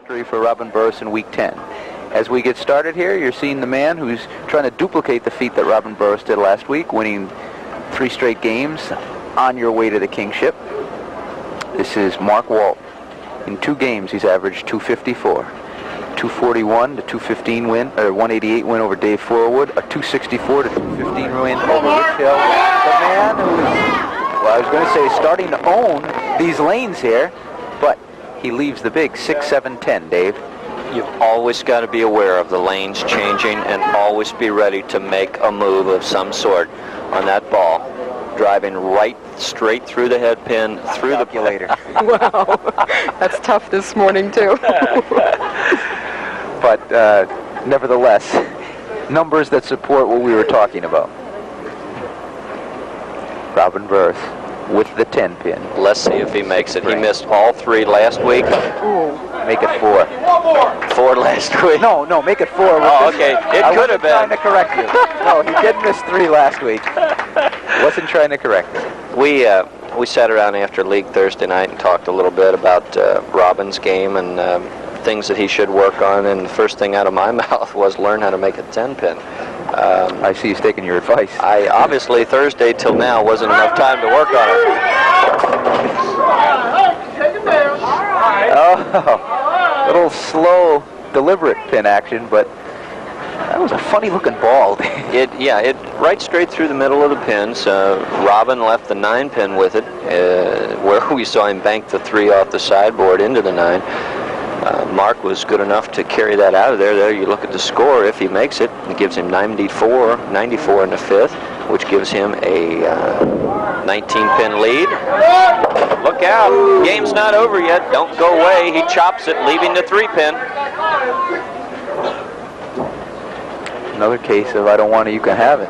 victory for Robin Burrus in Week 10. As we get started here, you're seeing the man who's trying to duplicate the feat that Robin Burrus did last week, winning 3 straight games on your way to the kingship. This is Mark Walton. In 2 games, he's averaged 254. 241 to 215 win, or 188 win over Dave Forwood, a 264 to 215 win over Rich Hill. The man who's, well, I was going to say starting to own these lanes here, but he leaves the big 6-7-10, Dave. You've always got to be aware of the lanes changing and always be ready to make a move of some sort on that ball. Driving right straight through the head pin, through the calculator. Wow, that's tough this morning too. But nevertheless, numbers that support what we were talking about. Robin Burrus with the 10 pin. Let's see if he makes it. He missed all 3 last week. Ooh. Make it 4. 4 last week. No, make it 4. Oh, okay. It could have been. I wasn't trying to correct you. No, he did miss 3 last week. Wasn't trying to correct you. We sat around after league Thursday night and talked a little bit about Robin's game and things that he should work on, and the first thing out of my mouth was learn how to make a 10 pin. I see he's taking your advice. I obviously Thursday till now wasn't enough time to work on it. Oh, little slow, deliberate pin action, but that was a funny looking ball. It right straight through the middle of the pins. Robin left the 9 pin with it, where we saw him bank the 3 off the sideboard into the 9. Mark was good enough to carry that out of there. There you look at the score. If he makes it, it gives him 94 in the 5th, which gives him a 19-pin lead. Look out. Game's not over yet. Don't go away. He chops it, leaving the 3-pin. Another case of I don't want it, you can have it.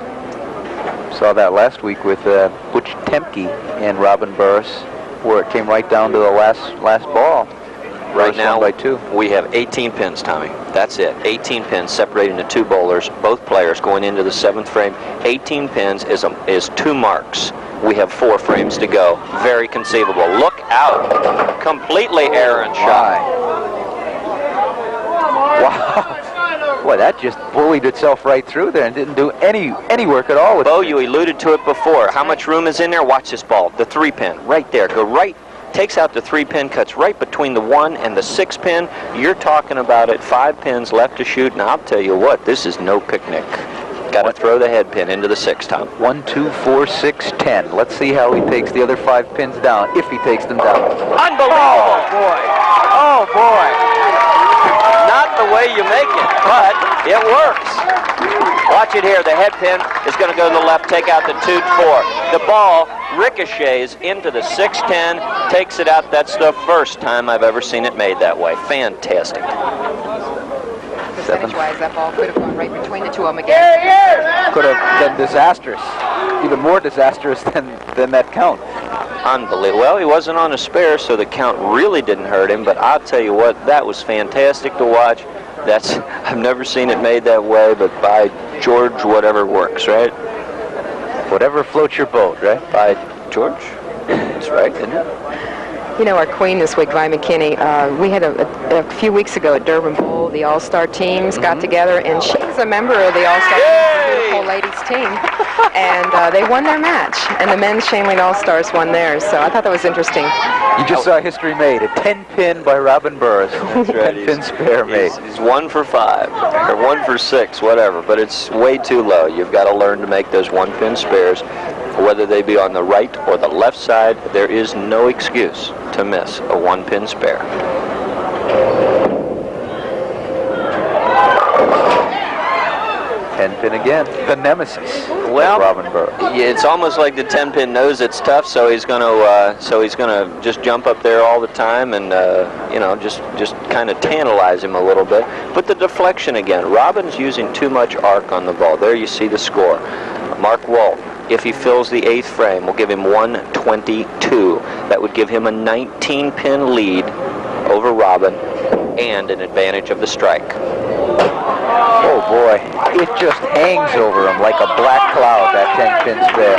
Saw that last week with Butch Temke and Robin Burrus, where it came right down to the last ball. Right now, by 2. We have 18 pins, Tommy. That's it. 18 pins separating the 2 bowlers, both players going into the 7th frame. 18 pins is 2 marks. We have 4 frames to go. Very conceivable. Look out. Completely errant shot. Wow. Boy, that just bullied itself right through there and didn't do any work at all. Bo, you alluded to it before. How much room is in there? Watch this ball. The 3 pin. Right there. Go right. Takes out the 3 pin, cuts right between the 1 and the 6 pin. You're talking about it. 5 pins left to shoot, and I'll tell you what, this is no picnic. Got to throw the head pin into the 6, Tom. 1, 2, 4, 6, 10. Let's see how he takes the other 5 pins down, if he takes them down. Unbelievable! Oh, boy. Oh, boy. Not the way you make it, but it works. Watch it here. The head pin is going to go to the left, take out the 2-4. The ball ricochets into the 6-10, takes it out. That's the first time I've ever seen it made that way. Fantastic. Percentage-wise, that ball could have gone right between the 2 of them again. Could have been disastrous. Even more disastrous than that count. Unbelievable. Well, he wasn't on a spare, so the count really didn't hurt him, but I'll tell you what, that was fantastic to watch. I've never seen it made that way, but by George, whatever works, right? Whatever floats your boat, right? By George? That's right, isn't it? You know, our queen this week, Vi McKinney, we had a few weeks ago at Durban Bowl, the All-Star teams got together, and she's a member of the All-Star Hudepohl ladies team, and they won their match, and the men's Chain Link All-Stars won theirs, so I thought that was interesting. You just saw history made, a 10-pin by Robin Burrus. That's right. 10-pin spare made. He's 1 for 5, or 1 for 6, whatever, but it's way too low. You've got to learn to make those 1-pin spares. Whether they be on the right or the left side, there is no excuse to miss a 1-pin spare. Pin again, the nemesis. Well, Robin Burrus. It's almost like the 10-pin knows it's tough, so he's going to just jump up there all the time and just kind of tantalize him a little bit. But the deflection again. Robin's using too much arc on the ball. There you see the score. Mark Walton, if he fills the 8th frame, will give him 122. That would give him a 19-pin lead over Robin and an advantage of the strike. Oh boy, it just hangs over him like a black cloud, that 10-pin spare.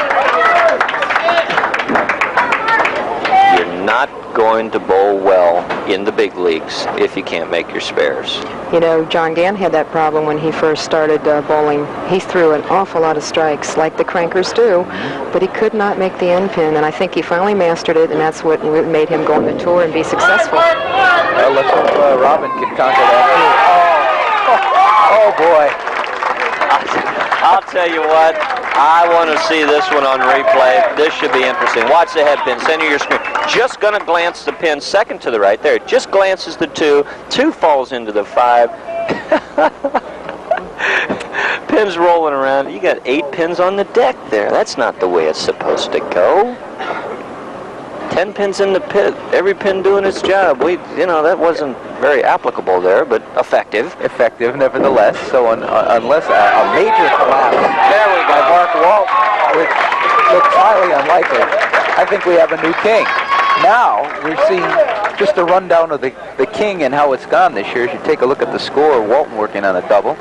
You're not going to bowl well in the big leagues if you can't make your spares. You know, John Gann had that problem when he first started bowling. He threw an awful lot of strikes, like the crankers do, but he could not make the end pin, and I think he finally mastered it, and that's what made him go on the tour and be successful. Well, let's hope Robin can conquer that too. Oh boy. I'll tell you what, I want to see this one on replay. This should be interesting. Watch the head pin, center your screen. Just going to glance the pin, second to the right there. Just glances the 2. 2 falls into the 5. Pins rolling around. You got 8 pins on the deck there. That's not the way it's supposed to go. 10 pins in the pit, every pin doing its job. That wasn't very applicable there, but effective. Effective, nevertheless. So unless a major collapse There we by go. Mark Walton, which looks highly unlikely, I think we have a new king. Now, we're seeing just a rundown of the king and how it's gone this year. As you take a look at the score, Walton working on a double.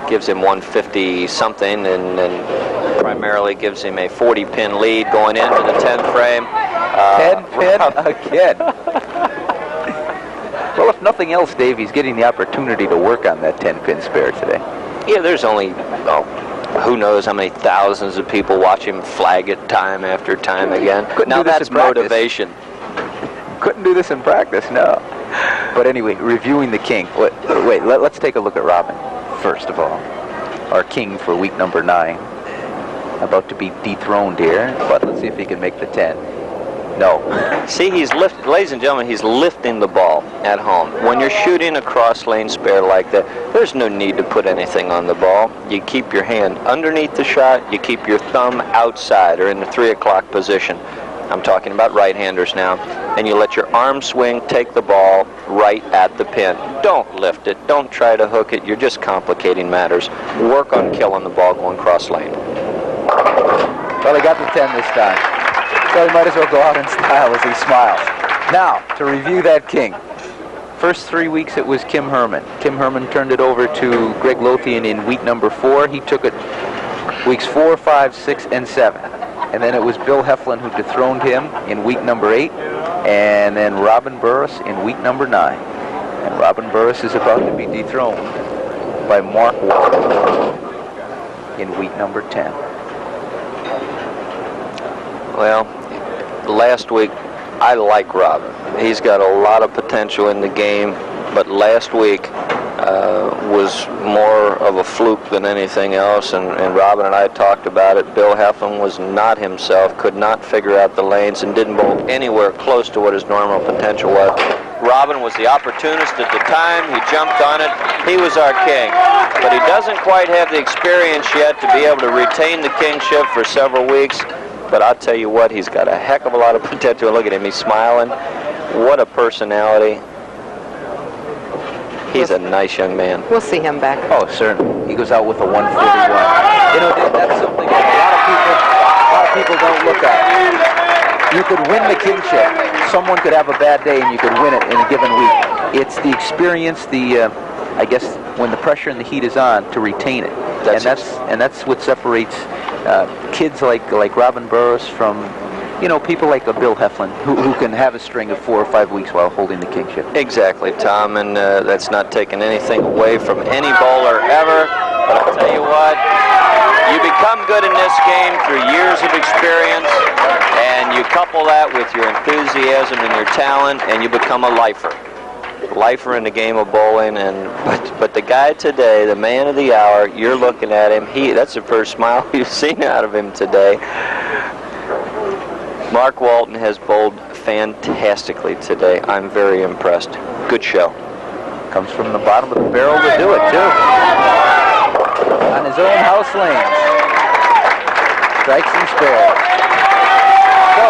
Gives him 150-something, and primarily gives him a 40-pin lead going into the 10th frame. 10 pin again. Well, if nothing else, Dave, he's getting the opportunity to work on that 10-pin spare today. Yeah, there's only, who knows how many thousands of people watch him flag it time after time again. Now that's motivation. Couldn't do this in practice, no. But anyway, reviewing the king. Wait, let's take a look at Robin, first of all. Our king for week number 9. About to be dethroned here, but let's see if he can make the 10. No. See, ladies and gentlemen, he's lifting the ball at home. When you're shooting a cross-lane spare like that, there's no need to put anything on the ball. You keep your hand underneath the shot, you keep your thumb outside or in the 3 o'clock position. I'm talking about right-handers now. And you let your arm swing, take the ball right at the pin. Don't lift it. Don't try to hook it. You're just complicating matters. Work on killing the ball going cross-lane. Well, he got the 10 this time. So he might as well go out in style as he smiles. Now, to review that king. First 3 weeks it was Kim Herman. Kim Herman turned it over to Greg Lothian in week number 4. He took it weeks 4, 5, 6, and 7. And then it was Bill Heflin who dethroned him in week number 8. And then Robin Burrus in week number 9. And Robin Burrus is about to be dethroned by Mark Walton in week number 10. Well, last week, I like Robin. He's got a lot of potential in the game, but last week was more of a fluke than anything else, and Robin and I talked about it. Bill Heflin was not himself, could not figure out the lanes, and didn't bowl anywhere close to what his normal potential was. Robin was the opportunist at the time. He jumped on it. He was our king, but he doesn't quite have the experience yet to be able to retain the kingship for several weeks. But I'll tell you what, he's got a heck of a lot of potential. Look at him, he's smiling. What a personality. He's a nice young man. We'll see him back. Oh, certainly. He goes out with a 141. You know, that's something that a lot of people don't look at. You could win the kingship. Someone could have a bad day and you could win it in a given week. It's the experience, I guess, when the pressure and the heat is on, to retain it. That's what separates kids like Robin Burrus from, people like Bill Heflin, who can have a string of 4 or 5 weeks while holding the kingship. Exactly, Tom, and that's not taking anything away from any bowler ever. But I'll tell you what, you become good in this game through years of experience, and you couple that with your enthusiasm and your talent, and you become a lifer in the game of bowling. But the guy today, the man of the hour, you're looking at him, that's the first smile you've seen out of him today. Mark Walton has bowled fantastically today. I'm very impressed. Good show. Comes from the bottom of the barrel to do it, too. On his own house lanes. Strikes and spares. So,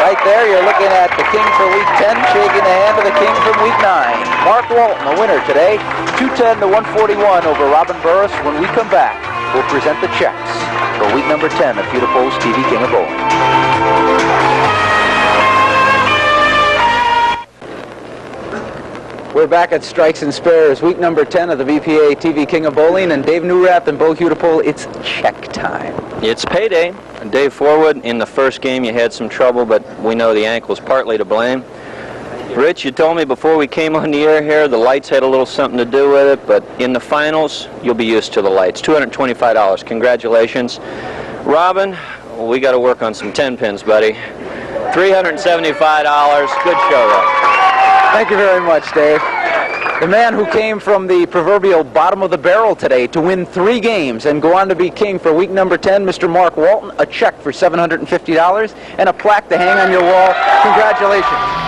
right there, you're looking at the king for week 10, shaking the hand of the king from week 9. Mark Walton, the winner today, 210 to 141 over Robin Burrus. When we come back, we'll present the checks for week number 10 of Hudepohl's TV King of Bowling. We're back at Strikes and Spares, week number 10 of the BPA TV King of Bowling, and Dave Newrath and Bo Hudepohl, it's check time. It's payday. Dave Forwood, in the first game you had some trouble, but we know the ankle's partly to blame. Rich, you told me before we came on the air here the lights had a little something to do with it, but in the finals you'll be used to the lights. $225. Congratulations. Robin, we got to work on some 10 pins, buddy. $375. Good show, Rob. Thank you very much, Dave. The man who came from the proverbial bottom of the barrel today to win 3 games and go on to be king for week number 10, Mr. Mark Walton, a check for $750 and a plaque to hang on your wall. Congratulations.